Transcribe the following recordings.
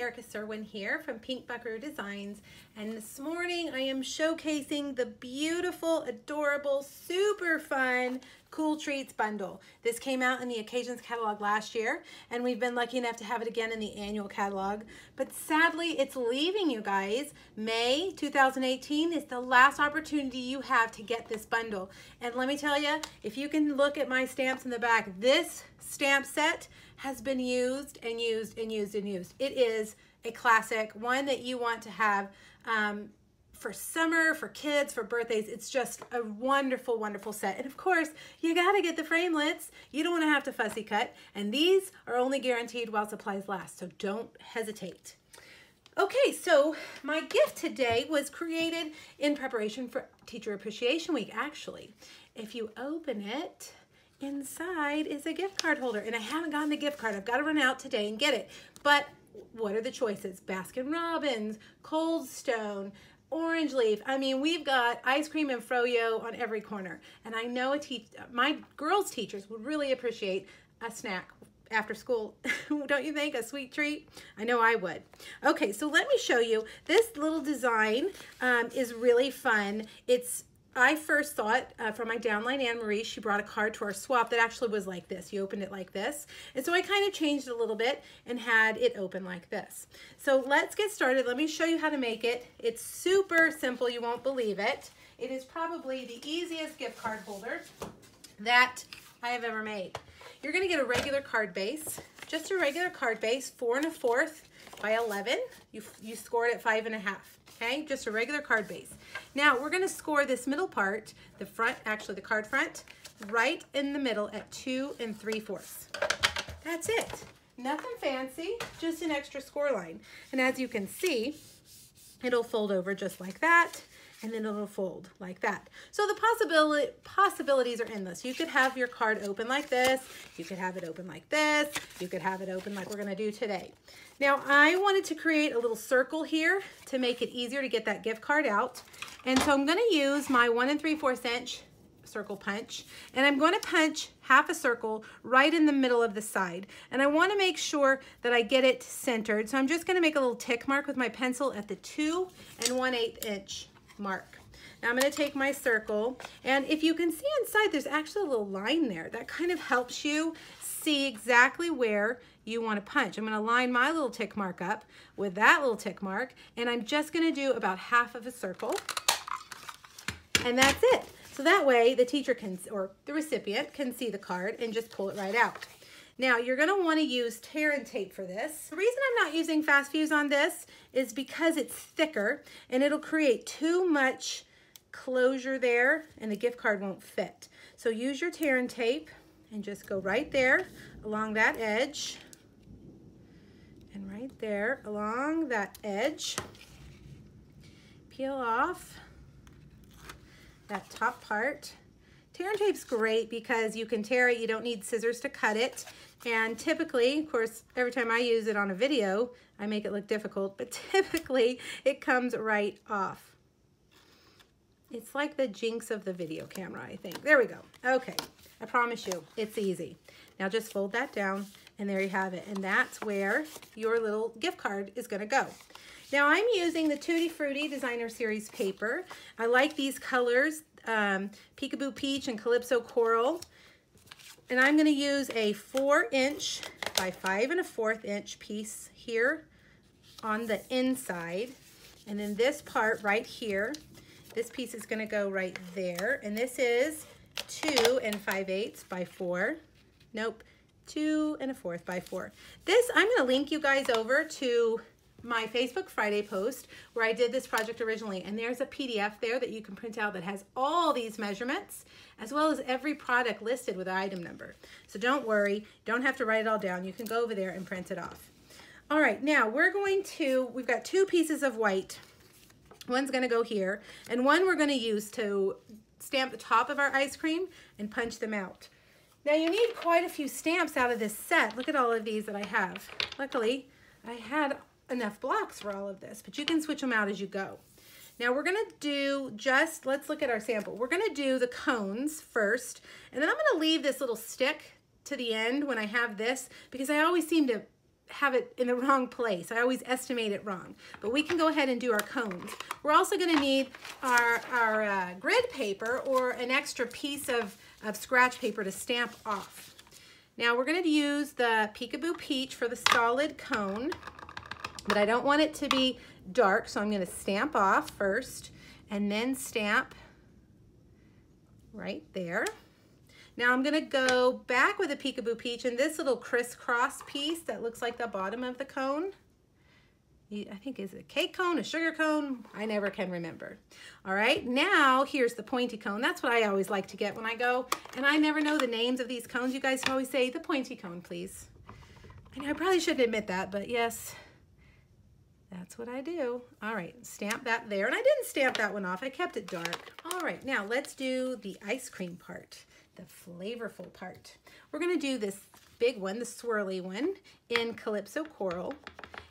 Erica Serwin here from Pink Buckaroo Designs, and this morning I am showcasing the beautiful, adorable, super fun Cool Treats bundle. This came out in the Occasions catalog last year, and we've been lucky enough to have it again in the annual catalog, but sadly it's leaving, you guys. May 2018 is the last opportunity you have to get this bundle, and let me tell you, if you can look at my stamps in the back, this stamp set has been used and used and used and used. It is a classic, one that you want to have for summer, for kids, for birthdays. It's just a wonderful, wonderful set. And of course, you gotta get the framelits. You don't wanna have to fussy cut. And these are only guaranteed while supplies last, so don't hesitate. Okay, so my gift today was created in preparation for Teacher Appreciation Week, actually. If you open it, inside is a gift card holder, and I haven't gotten the gift card. I've got to run out today and get it. But what are the choices? Baskin Robbins, Cold Stone, Orange Leaf. I mean, we've got ice cream and froyo on every corner. And I know my girls' teachers would really appreciate a snack after school. Don't you think? A sweet treat? I know I would. Okay, so let me show you. This little design is really fun. I first saw it from my downline, Anne Marie. She brought a card to our swap that actually was like this. You opened it like this. And so I kind of changed it a little bit and had it open like this. So let's get started. Let me show you how to make it. It's super simple. You won't believe it. It is probably the easiest gift card holder that I have ever made. You're going to get a regular card base, just a regular card base, 4 1/4 by 11. You scored at 5 1/2. Okay, just a regular card base. Now we're going to score this middle part, the front, actually the card front, right in the middle at 2 3/4. That's it. Nothing fancy, just an extra score line. And as you can see, it'll fold over just like that, and then it'll fold like that. So the possibilities are endless. You could have your card open like this. You could have it open like this. You could have it open like we're going to do today. Now, I wanted to create a little circle here to make it easier to get that gift card out. And so I'm going to use my 1 3/4 inch circle punch, and I'm going to punch half a circle right in the middle of the side. And I want to make sure that I get it centered. So I'm just going to make a little tick mark with my pencil at the 2 1/8 inch mark. Now I'm going to take my circle, and if you can see inside, there's actually a little line there that kind of helps you see exactly where you want to punch. I'm going to line my little tick mark up with that little tick mark, and I'm just going to do about half of a circle, and that's it. So that way the teacher can, or the recipient can see the card and just pull it right out. Now you're going to want to use tear and tape for this. The reason I'm not using fast fuse on this is because it's thicker and it'll create too much closure there and the gift card won't fit. So use your tear and tape and just go right there along that edge and right there along that edge. Peel off that top part. Tear and tape's great because you can tear it, you don't need scissors to cut it. And typically, of course, every time I use it on a video, I make it look difficult, but typically it comes right off. It's like the jinx of the video camera, I think. There we go. Okay, I promise you, it's easy. Now just fold that down, and there you have it. And that's where your little gift card is gonna go. Now I'm using the Tutti Frutti Designer Series paper. I like these colors, Peekaboo Peach and Calypso Coral. And I'm gonna use a 4 inch by 5 1/4 inch piece here on the inside. And then this part right here, this piece is gonna go right there. And this is 2 5/8 by 4. Nope, 2 1/4 by 4. This, I'm gonna link you guys over to my Facebook Friday post where I did this project originally, and there's a PDF there that you can print out that has all these measurements as well as every product listed with an item number. So don't worry, don't have to write it all down. You can go over there and print it off. All right, now we've got 2 pieces of white. One's gonna go here, and one we're gonna use to stamp the top of our ice cream and punch them out. Now you need quite a few stamps out of this set. Look at all of these that I have. Luckily, I had enough blocks for all of this, but you can switch them out as you go. Now we're gonna do let's look at our sample. We're gonna do the cones first, and then I'm gonna leave this little stick to the end when I have this, because I always seem to have it in the wrong place. I always estimate it wrong. But we can go ahead and do our cones. We're also going to need our grid paper or an extra piece of scratch paper to stamp off. Now we're going to use the Peekaboo Peach for the solid cone, but I don't want it to be dark, so I'm going to stamp off first and then stamp right there. Now I'm going to go back with a Peekaboo Peach and this little crisscross piece that looks like the bottom of the cone. I think is it a cake cone, a sugar cone? I never can remember. All right, now here's the pointy cone. That's what I always like to get when I go, and I never know the names of these cones. You guys always say the pointy cone, please. I know I probably shouldn't admit that, but yes, that's what I do. All right, stamp that there, and I didn't stamp that one off. I kept it dark. All right, now let's do the ice cream part, the flavorful part. We're gonna do this big one, the swirly one, in Calypso Coral.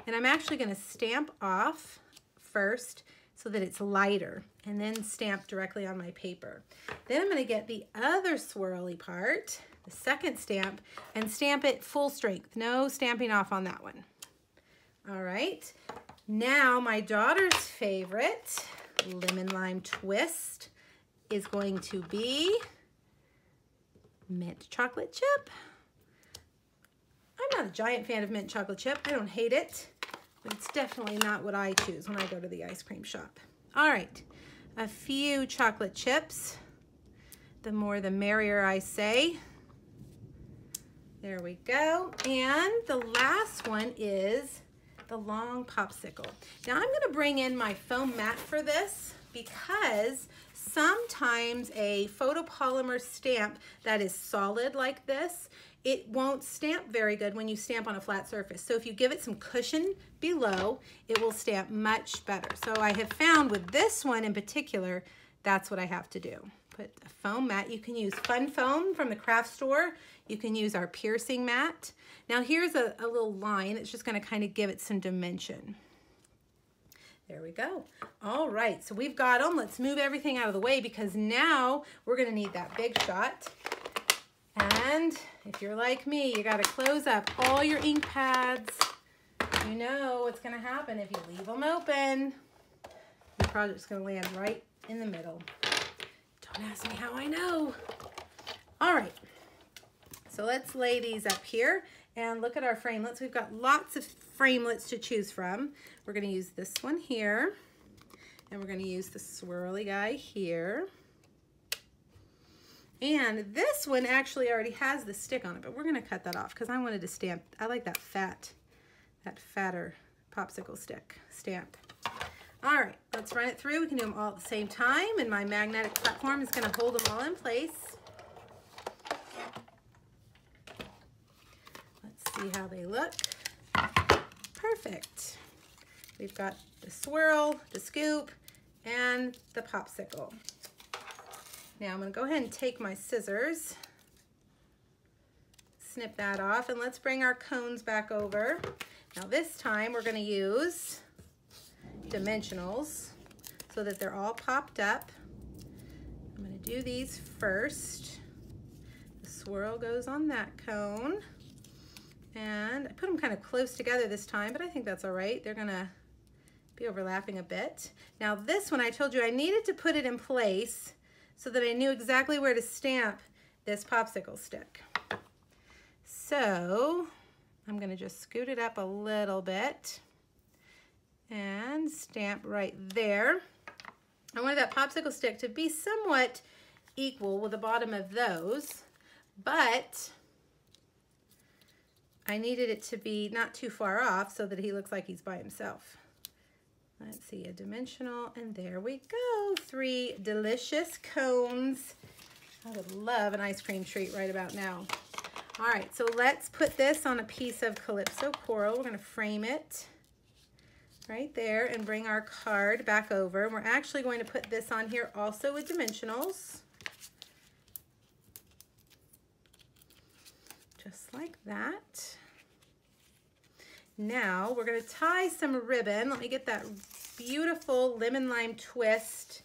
And I'm actually going to stamp off first so that it's lighter and then stamp directly on my paper. Then I'm going to get the other swirly part, the second stamp, and stamp it full strength. No stamping off on that one. All right. Now my daughter's favorite lemon lime twist is going to be mint chocolate chip. I'm not a giant fan of mint chocolate chip. I don't hate it, but it's definitely not what I choose when I go to the ice cream shop. All right, a few chocolate chips. The more the merrier, I say. There we go. And the last one is the long popsicle. Now I'm gonna bring in my foam mat for this because sometimes a photopolymer stamp that is solid like this, it won't stamp very good when you stamp on a flat surface. So if you give it some cushion below, it will stamp much better. So I have found with this one in particular, that's what I have to do. Put a foam mat. You can use Fun Foam from the craft store. You can use our piercing mat. Now here's a little line that's just gonna kind of give it some dimension. There we go. All right, so we've got them. Let's move everything out of the way because now we're gonna need that big shot. And if you're like me, you gotta close up all your ink pads. You know what's gonna happen if you leave them open. Your project's gonna land right in the middle. Don't ask me how I know. All right, so let's lay these up here and look at our framelits. We've got lots of framelits to choose from. We're gonna use this one here, and we're gonna use the swirly guy here. And this one actually already has the stick on it, but we're gonna cut that off because I wanted to stamp. I like that fatter popsicle stick stamp. All right, let's run it through. We can do them all at the same time, and my magnetic platform is gonna hold them all in place. Let's see how they look. Perfect. We've got the swirl, the scoop, and the popsicle. Now I'm gonna go ahead and take my scissors, snip that off, and let's bring our cones back over. Now this time we're gonna use dimensionals so that they're all popped up. I'm gonna do these first. The swirl goes on that cone. And I put them kind of close together this time, but I think that's all right. They're gonna be overlapping a bit. Now this one, I told you I needed to put it in place so that I knew exactly where to stamp this popsicle stick. So I'm gonna just scoot it up a little bit and stamp right there. I wanted that popsicle stick to be somewhat equal with the bottom of those, but I needed it to be not too far off so that he looks like he's by himself. Let's see, a dimensional, and there we go. 3 delicious cones. I would love an ice cream treat right about now. All right, so let's put this on a piece of Calypso Coral. We're gonna frame it right there and bring our card back over. And we're actually going to put this on here also with dimensionals. Just like that. Now we're going to tie some ribbon. Let me get that beautiful lemon lime twist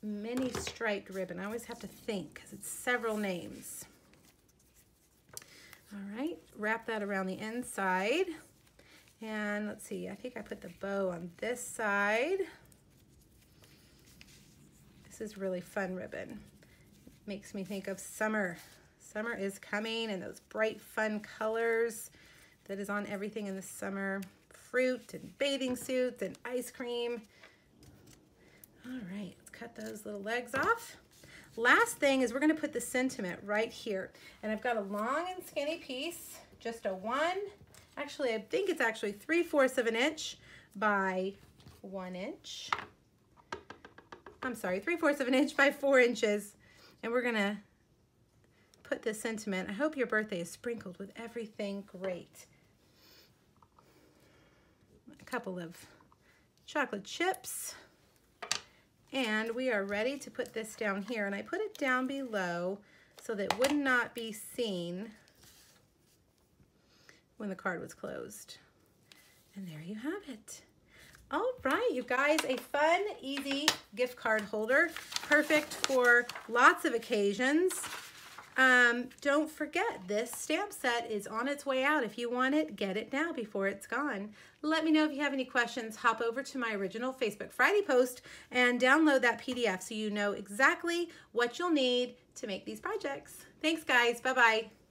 mini striped ribbon. I always have to think because it's several names. All right, wrap that around the inside. And let's see, I think I put the bow on this side. This is really fun ribbon. Makes me think of summer. Summer is coming, and those bright, fun colors that is on everything in the summer. Fruit and bathing suits and ice cream. All right, let's cut those little legs off. Last thing is we're gonna put the sentiment right here. And I've got a long and skinny piece, just a actually I think it's actually 3/4 of an inch by 1 inch. I'm sorry, 3/4 of an inch by 4 inches. And we're gonna put this sentiment. I hope your birthday is sprinkled with everything great. A couple of chocolate chips. And we are ready to put this down here. And I put it down below so that it would not be seen when the card was closed. And there you have it. All right, you guys, a fun, easy gift card holder. Perfect for lots of occasions. Don't forget, this stamp set is on its way out. If you want it, get it now before it's gone. Let me know if you have any questions. Hop over to my original Facebook Friday post and download that PDF so you know exactly what you'll need to make these projects. Thanks, guys. Bye-bye.